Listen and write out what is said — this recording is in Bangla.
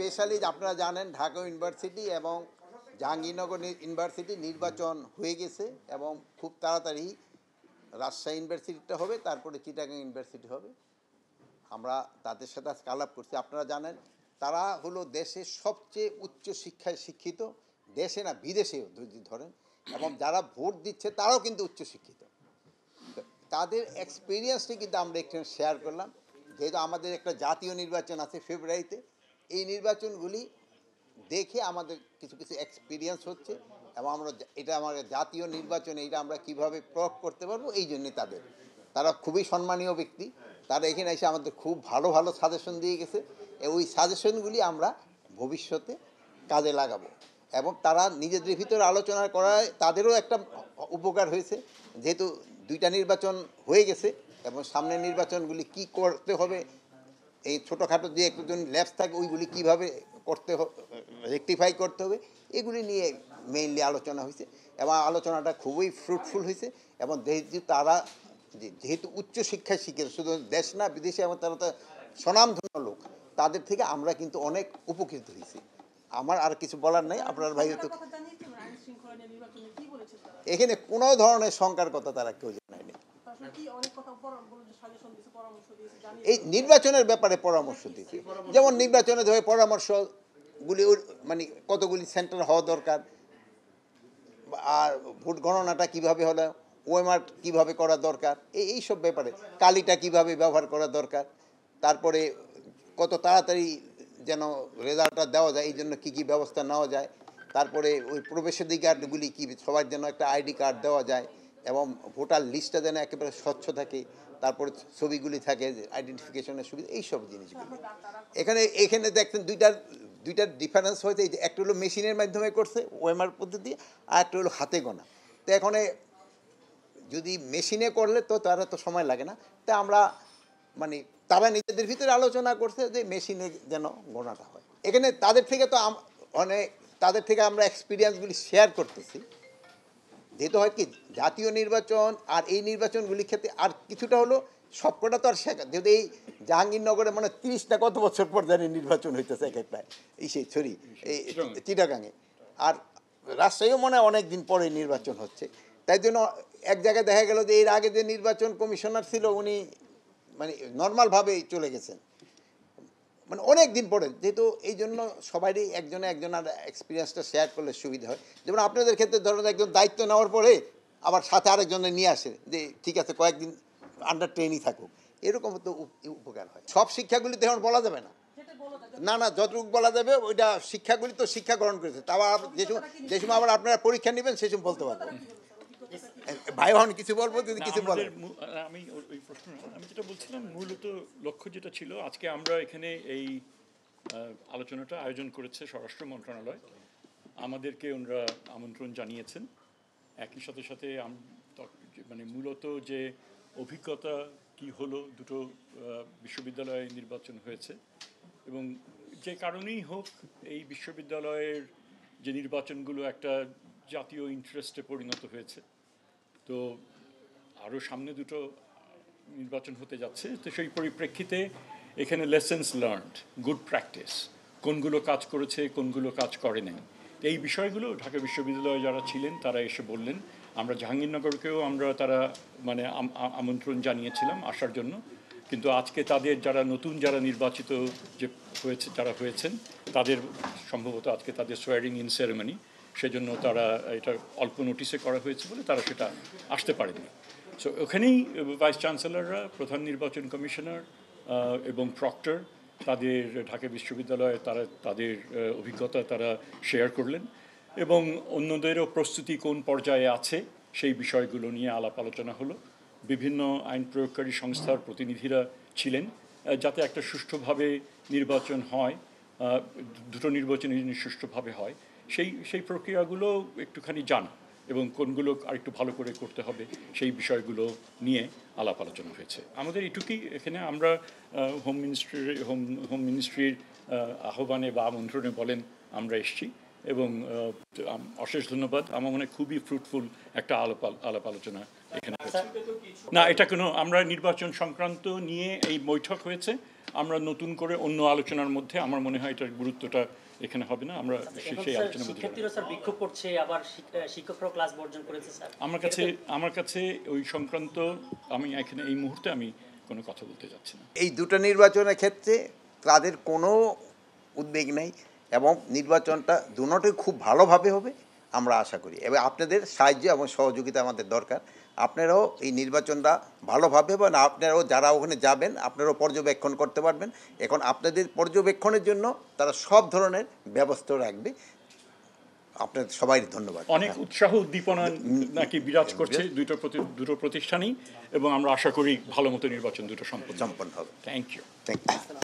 স্পেশালি আপনারা জানেন ঢাকা ইউনিভার্সিটি এবং জাহাঙ্গীরনগর ইউনিভার্সিটি নির্বাচন হয়ে গেছে এবং খুব তাড়াতাড়ি রাজশাহী ইউনিভার্সিটিটা হবে, তারপরে চিটাগাং ইউনিভার্সিটি হবে। আমরা তাদের সাথে আজকে আলাপ করছি। আপনারা জানেন তারা হলো দেশের সবচেয়ে উচ্চ শিক্ষায় শিক্ষিত, দেশে না বিদেশেও যদি ধরেন, এবং যারা ভোট দিচ্ছে তারাও কিন্তু উচ্চশিক্ষিত। তাদের এক্সপিরিয়েন্সটি কিন্তু আমরা এখানে শেয়ার করলাম। যেহেতু আমাদের একটা জাতীয় নির্বাচন আছে ফেব্রুয়ারিতে, এই নির্বাচনগুলি দেখে আমাদের কিছু কিছু এক্সপিরিয়েন্স হচ্ছে এবং আমরা এটা আমাদের জাতীয় নির্বাচনে এটা আমরা কীভাবে প্রয়োগ করতে পারবো, এই জন্যে তারা খুবই সম্মানীয় ব্যক্তি। তারা এখানে এসে আমাদের খুব ভালো ভালো সাজেশন দিয়ে গেছে। ওই সাজেশনগুলি আমরা ভবিষ্যতে কাজে লাগাবো এবং তারা নিজেদের ভিতরে আলোচনা করায় তাদেরও একটা উপকার হয়েছে। যেহেতু দুইটা নির্বাচন হয়ে গেছে এবং সামনের নির্বাচনগুলি কি করতে হবে, এই ছোটোখাটো যে একজন ল্যাবস থাকে ওইগুলি কীভাবে করতে রেকটিফাই করতে হবে, এগুলি নিয়ে মেইনলি আলোচনা হয়েছে এবং আলোচনাটা খুবই ফ্রুটফুল হয়েছে। এবং যেহেতু উচ্চশিক্ষায় শিক্ষিত, শুধু দেশ না বিদেশে, এবং তারা তো স্বনামধন্য লোক, তাদের থেকে আমরা কিন্তু অনেক উপকৃত হয়েছি। আমার আর কিছু বলার নাই। আপনার ভাই তো এখানে কোনো ধরনের শঙ্কার কথা তারা কেউ জানায়নি। এই নির্বাচনের ব্যাপারে পরামর্শ দিয়েছে, যেমন নির্বাচনে ধরে পরামর্শগুলি মানে কতগুলি সেন্টার হওয়া দরকার, আর ভোট গণনাটা কীভাবে হলো, ওএমআর কীভাবে করা দরকার, এইসব ব্যাপারে কালিটা কীভাবে ব্যবহার করা দরকার, তারপরে কত তাড়াতাড়ি যেন রেজাল্টটা দেওয়া যায় এই জন্য কী কী ব্যবস্থা নেওয়া যায়, তারপরে ওই প্রবেশাধিকারগুলি কী সবার জন্য একটা আইডি কার্ড দেওয়া যায় এবং ভোটার লিস্টটা যেন একেবারে স্বচ্ছ থাকে, তারপরে ছবিগুলি থাকে আইডেন্টিফিকেশনের সুবিধা, এইসব জিনিসগুলি। এখানে দেখছেন দুইটার ডিফারেন্স হয়েছে। এই যে একটা হলো মেশিনের মাধ্যমে করছে ওএমআর পদ্ধতি, আর একটা হলো হাতে গোনা। তো এখানে যদি মেশিনে করলে তো তারা তো সময় লাগে না, তা আমরা মানে তারা নিজেদের ভিতরে আলোচনা করছে যে মেশিনে যেন গোনাটা হয়। এখানে তাদের থেকে আমরা এক্সপিরিয়েন্সগুলি শেয়ার করতেছি। যেহেতু হয় কি জাতীয় নির্বাচন আর এই নির্বাচনগুলির ক্ষেত্রে আর কিছুটা হলো সবকটা তো আর শেখা, যেহেতু এই জাহাঙ্গীরনগরে মানে 30টা কত বছর পর জানি নির্বাচন হইতেছে এক একটা এই চিটাগাঙে, আর রাজশাহীও মনে হয় অনেক দিন পরে নির্বাচন হচ্ছে। তাই জন্য এক জায়গায় দেখা গেল যে এর আগে যে নির্বাচন কমিশনার ছিল উনি মানে নর্মালভাবেই চলে গেছেন, মানে অনেক দিন পরে। যেহেতু এই জন্য সবারই একজনের এক্সপিরিয়েন্সটা শেয়ার করলে সুবিধা হয়। যেমন আপনাদের ক্ষেত্রে ধরুন একজন দায়িত্ব নেওয়ার পরে আবার সাথে আরেকজনে নিয়ে আসে যে ঠিক আছে কয়েকদিন আন্ডার ট্রেনই থাকুক, এরকম তো উপকার হয়। সব শিক্ষাগুলি তো এখন বলা যাবে না, না যতটুকু বলা যাবে ওইটা শিক্ষাগুলি তো শিক্ষা গ্রহণ করেছে। তা আবার যে সময় আবার আপনারা পরীক্ষা নেবেন সেই সময় বলতে পারবো। ভাই হন কিছু বলবো, যদি কিছু বলেন। আমি ওই প্রশ্ন আমি যেটা বলছিলাম, মূলত লক্ষ্য যেটা ছিল, আজকে আমরা এখানে এই আলোচনাটা আয়োজন করেছে স্বরাষ্ট্র মন্ত্রণালয়, আমাদেরকে ওনারা আমন্ত্রণ জানিয়েছেন। একই সাথে সাথে মানে মূলত যে অভিজ্ঞতা কি হলো, দুটো বিশ্ববিদ্যালয়ে নির্বাচন হয়েছে এবং যে কারণেই হোক এই বিশ্ববিদ্যালয়ের যে নির্বাচনগুলো একটা জাতীয় ইন্টারেস্টে পরিণত হয়েছে। তো আরও সামনে দুটো নির্বাচন হতে যাচ্ছে, তো সেই পরিপ্রেক্ষিতে এখানে লেসেন্স লার্নড, গুড প্র্যাকটিস, কোনগুলো কাজ করেছে কোনগুলো কাজ করে নাই, এই বিষয়গুলো ঢাকা বিশ্ববিদ্যালয়ে যারা ছিলেন তারা এসে বললেন। আমরা জাহাঙ্গীরনগরকেও তারা মানে আমন্ত্রণ জানিয়েছিলাম আসার জন্য, কিন্তু আজকে তাদের যারা নির্বাচিত যারা হয়েছেন তাদের সম্ভবত আজকে তাদের সোয়ারিং ইন সেরেমনি, সেজন্য তারা এটা অল্প নোটিসে করা হয়েছে বলে তারা সেটা আসতে পারেনি। সো ওখানেই ভাইস চ্যান্সেলররা, প্রধান নির্বাচন কমিশনার এবং প্রক্টর তাদের ঢাকা বিশ্ববিদ্যালয়ে তাদের অভিজ্ঞতা তারা শেয়ার করলেন এবং অন্যদেরও প্রস্তুতি কোন পর্যায়ে আছে সেই বিষয়গুলো নিয়ে আলাপ আলোচনা হলো। বিভিন্ন আইন প্রয়োগকারী সংস্থার প্রতিনিধিরা ছিলেন, যাতে একটা সুষ্ঠুভাবে নির্বাচন হয়, দুটো নির্বাচনই সুষ্ঠুভাবে হয়, সেই প্রক্রিয়াগুলো একটুখানি জানা এবং কোনগুলো আরেকটু ভালো করে করতে হবে সেই বিষয়গুলো নিয়ে আলাপ আলোচনা হয়েছে। আমাদের এটুকুই এখানে। আমরা হোম মিনিস্ট্রির আহ্বানে বা আমন্ত্রণে বলেন আমরা এসেছি এবং অশেষ ধন্যবাদ। আমার মনে হয় খুবই ফ্রুটফুল একটা আলাপ আলোচনা এখানে হয়েছে। না, এটা কোনো আমরা নির্বাচন সংক্রান্ত নিয়ে এই বৈঠক হয়েছে, আমরা নতুন করে অন্য আলোচনার মধ্যে আমার মনে হয় এটার গুরুত্বটা এখানে হবে না, আমরা সেই আলোচনার মধ্যে শিক্ষার্থীরা স্যার বিক্ষোভ করছে, আবার শিক্ষকরাও ক্লাস বর্জন করেছে স্যার। আমার কাছে ওই সংক্রান্ত আমি এখানে এই মুহূর্তে আমি কোনো কথা বলতে যাচ্ছি না। এই দুটো নির্বাচনের ক্ষেত্রে তাদের কোনো উদ্বেগ নেই এবং নির্বাচনটা দুটোই খুব ভালোভাবে হবে আমরা আশা করি, এবং আপনাদের সাহায্য এবং সহযোগিতা আমাদের দরকার। আপনারাও এই নির্বাচনটা ভালোভাবে এবং আপনারাও যারা ওখানে যাবেন আপনারাও পর্যবেক্ষণ করতে পারবেন। এখন আপনাদের পর্যবেক্ষণের জন্য তারা সব ধরনের ব্যবস্থা রাখবে। আপনাদের সবাই ধন্যবাদ। অনেক উৎসাহ উদ্দীপনা নাকি বিরাজ করছে দুটো প্রতিষ্ঠানেই, এবং আমরা আশা করি ভালো মতো নির্বাচন দুটো সম্পন্ন হবে। Thank you. Thank you.